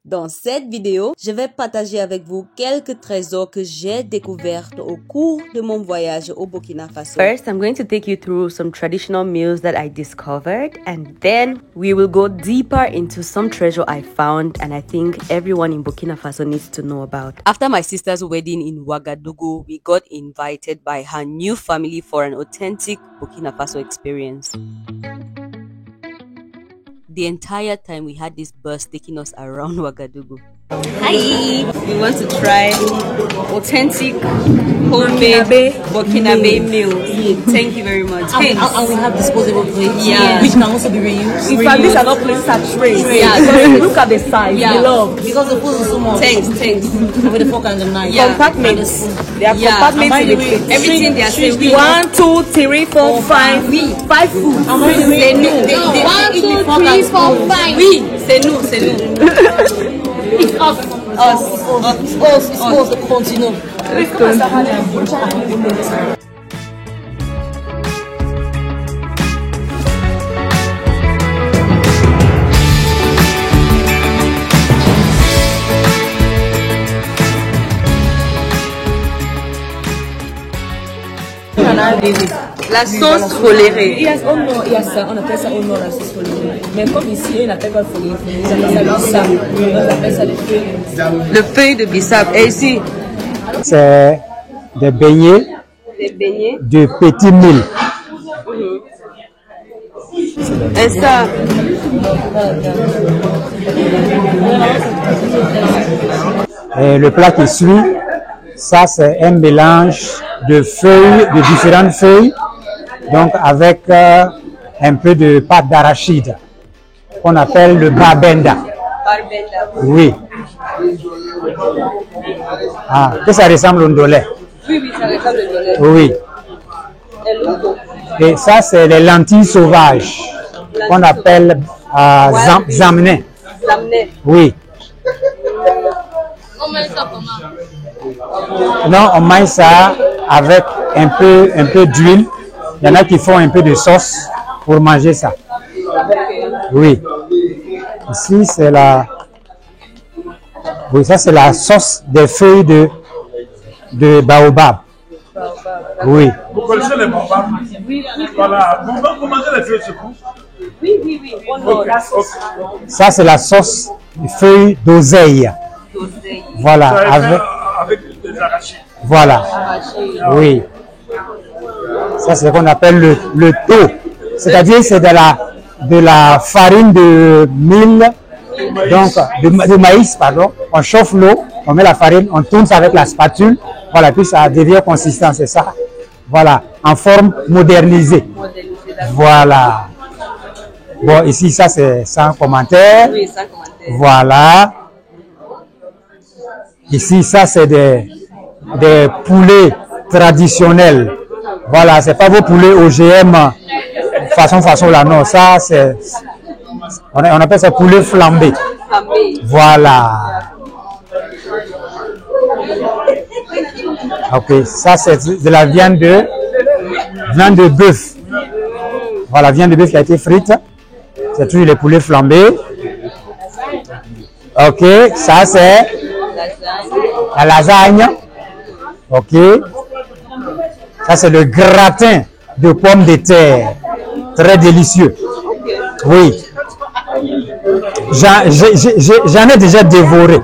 Dans cette vidéo, je vais partager avec vous quelques trésors que j'ai découverts au cours de mon voyage au Burkina Faso. First, I'm going to take you through some traditional meals that I discovered, and then we will go deeper into some treasure I found and I think everyone in Burkina Faso needs to know about. After my sister's wedding in Ouagadougou, we got invited by her new family for an authentic Burkina Faso experience. The entire time we had this bus taking us around Ouagadougou. Hi! We want to try authentic homemade Burkinabe meals. Thank you very much. And we have disposable plates, which can also be reused. In fact, these are not plates that trays. Look at the size. Because the food is so much. Thanks. With the fork and the knife. Compartments. There are compartments in the plate. Everything they are saying. 1, 2, 3, 4, 5. 5 food. C'est nous. 1, 2, 3, 4, 5. Oui, c'est nous. It's us. It's us, the continent. La sauce folérée. Il y a ça, on appelle ça au nord la sauce folérée. Mais comme ici, on appelle pas folérée. On appelle ça le feuille. Le feuille de bissap. Et ici, c'est des beignets de petits mille. Et ça, Et le plat qui suit, ça c'est un mélange de feuilles, de différentes feuilles, donc avec un peu de pâte d'arachide, qu'on appelle le barbenda. Oui. Ah, que ça ressemble au ndolé. Oui, ça ressemble au ndolé. Oui. Et ça, c'est les lentilles sauvages, qu'on appelle zamné. Oui. On met ça comment? Non, on mange ça avec un peu d'huile. Il y en a qui font un peu de sauce pour manger ça. Oui. Ici, c'est la... Oui, ça, c'est la sauce des feuilles de baobab. Oui. Vous connaissez les baobabs? Oui. Voilà. Vous mangez les feuilles de secours? Oui. Ça, c'est la sauce des feuilles d'oseille. Voilà. Avec des arachides. Voilà. Oui. Ça, c'est ce qu'on appelle le taux. C'est-à-dire, c'est de la farine de mil, donc de maïs, pardon. On chauffe l'eau, on met la farine, on tourne ça avec la spatule. Voilà, puis ça devient consistant, c'est ça. Voilà, en forme modernisée. Voilà. Bon, ici, ça, c'est sans commentaire. Oui, sans commentaire. Voilà. Ici, ça, c'est des poulets traditionnels. Voilà, c'est pas vos poulets OGM façon là, non. Ça, c'est... On appelle ça poulet flambé. Voilà. Ok, ça, c'est de la viande de bœuf. Voilà, viande de bœuf qui a été frite. C'est toujours les poulets flambés. Ok, ça, c'est la lasagne. Ok. Ça, c'est le gratin de pommes de terre. Très délicieux. Oui. J'en ai déjà dévoré.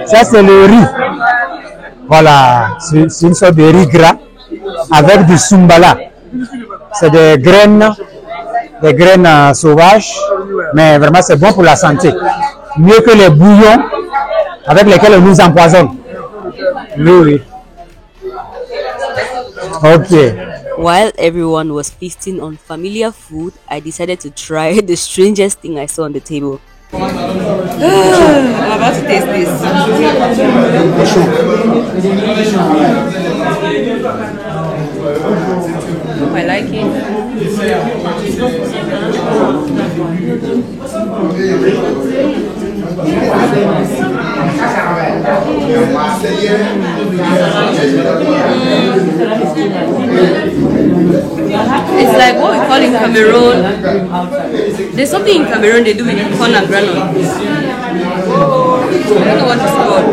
Ça, c'est le riz. Voilà. C'est une sorte de riz gras avec du sumbala. C'est des graines sauvages, mais vraiment, c'est bon pour la santé. Mieux que les bouillons avec lesquels on nous empoisonne. Oui. Okay. While everyone was feasting on familiar food, I decided to try the strangest thing I saw on the table. I'm about to taste this. I like it. It's like what we call in Cameroon There's something in Cameroon they do with corn and granite. I don't know what it's called.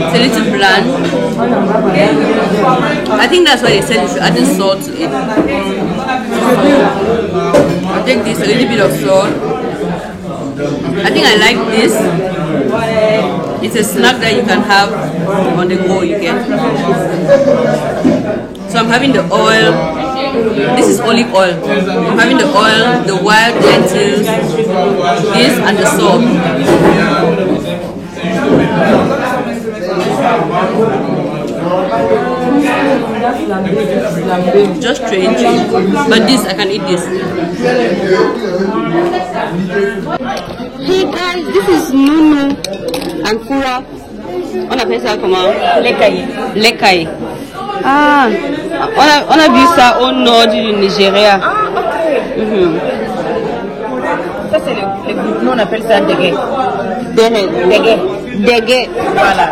It's a little bland. I think that's why they said you should add the salt to it. I'll take this, a little bit of salt. I think I like this. It's a snack that you can have on the go, you get. So I'm having the oil. This is olive oil. I'm having the oil, the wild lentils, this and the salt. Just strange, but this I can eat this. Hey guys, this is Nunu and Kura. On appelle ça comment? Lekai. Ah, on a vu ça au nord du Nigeria. Ah, ok. Ça c'est le groupe, nous on appelle ça Dege. Dege. Voilà.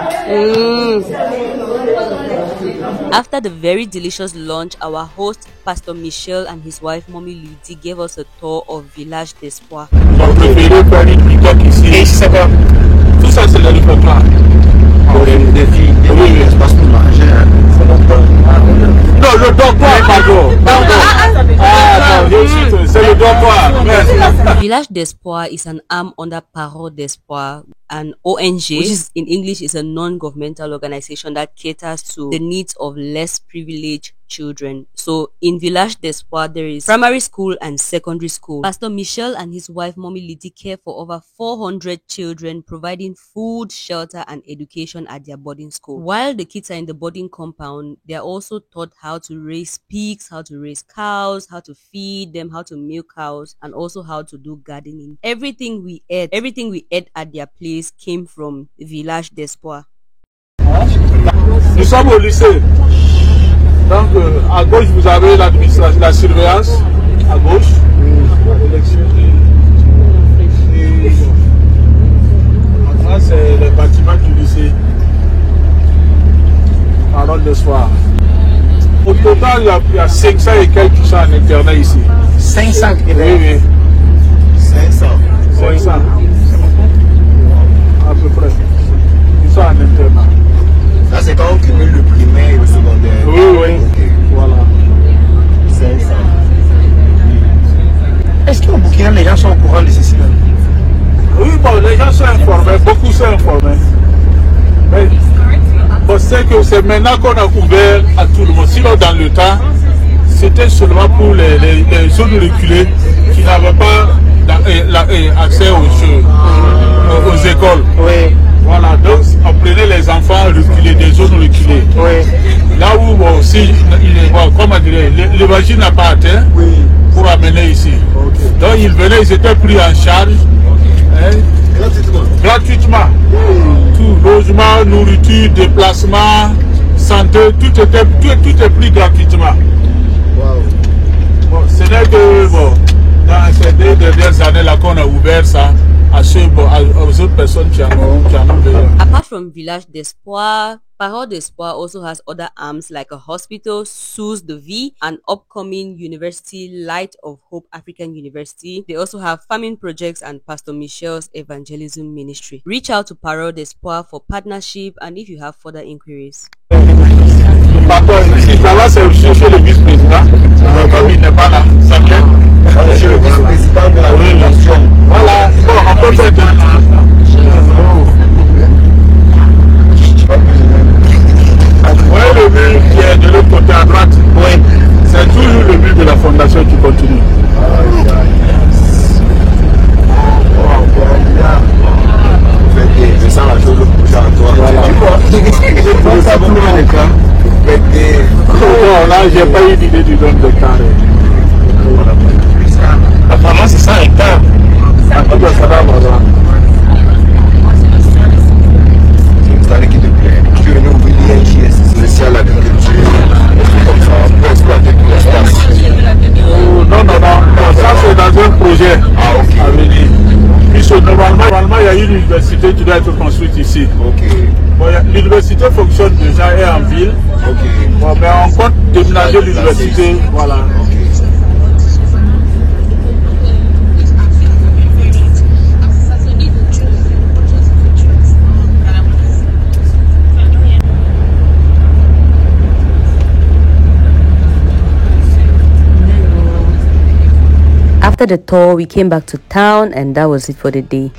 After the very delicious lunch, our host, Pastor Michel, and his wife, Mommy Lydie, gave us a tour of Village d'Espoir. Mon préféré, faire une pique ici. C'est quoi? Tout ça, c'est le répertoire. Des filles, oui, espace pour manger. Non, le dortoir, pardon. C'est le dortoir. Village d'Espoir is an arm under Parole d'Espoir, an ONG, which is in English is a non-governmental organization that caters to the needs of less privileged children. So in Village d'Espoir, there is primary school and secondary school. Pastor Michel and his wife, Mommy Lydie, care for over 400 children, providing food, shelter, and education at their boarding school. While the kids are in the boarding compound, they are also taught how to raise pigs, how to raise cows, how to feed them, how to milk cows, and also how to do gardening. Everything we ate at their place came from Village d'Espoir. Nous sommes au lycée. Donc à gauche vous avez l'administration, la surveillance, à gauche. Là c'est le bâtiment du lycée. Parole d'Espoir. Au total il y a 500 et quelques qui sont en internat ici. 500 Oui. 500. À peu près. Ils sont en internat. Ça, c'est quand on cumule le primaire et le secondaire. Oui. Okay. Voilà. 500. Est-ce qu'au Burkina, les gens sont au courant de ceci même? Oui, bon, les gens sont informés, beaucoup sont informés. Mais on sait que c'est maintenant qu'on a ouvert à tout le monde. Sinon, dans le temps, c'était seulement pour les zones reculées qui n'avaient pas accès aux écoles. Oui. Voilà, donc on prenait les enfants reculés, des zones reculées. Oui. Là où, comment dire, l'évangile n'a pas atteint pour amener ici. Okay. Donc ils venaient, ils étaient pris en charge. Gratuitement. Tout, logement, nourriture, déplacement, santé, tout est pris gratuitement. Wow. Bon, ce n'est que dans ces 2 dernières années là qu'on a ouvert ça aux autres personnes qui en ont besoin. Apart from Village d'Espoir, Parole d'Espoir also has other arms like a hospital, SUS de Vie, an upcoming university, Light of Hope African University. They also have farming projects and Pastor Michel's evangelism ministry. Reach out to Parole d'Espoir for partnership and if you have further inquiries. Pardon, ici, là c'est chez le vice-président, comme il n'est pas là, ça vient. Chez le vice-président de la nation. Voilà, bon, on peut faire de Vous voyez le mur qui est de l'autre côté à droite? Oui. C'est toujours le but de la fondation qui continue. C'est ça la chose le projet à toi. Non, là, j'ai pas eu d'idée du nombre de carrés. Apparemment, c'est 100 hectares. Ça va, voilà. C'est l'équipe de plaît. Tu es ouvrir l'INJS, spécial agriculture, comme ça, pour exploiter tout l'espace. Non, ça c'est dans un projet. une université qui doit être construite ici. Ok. Bon, l'université fonctionne déjà, est en ville. Ok. Bon, mais on compte déménager l'université. Voilà. Ok. After the tour, we came back to town and that was it for the day.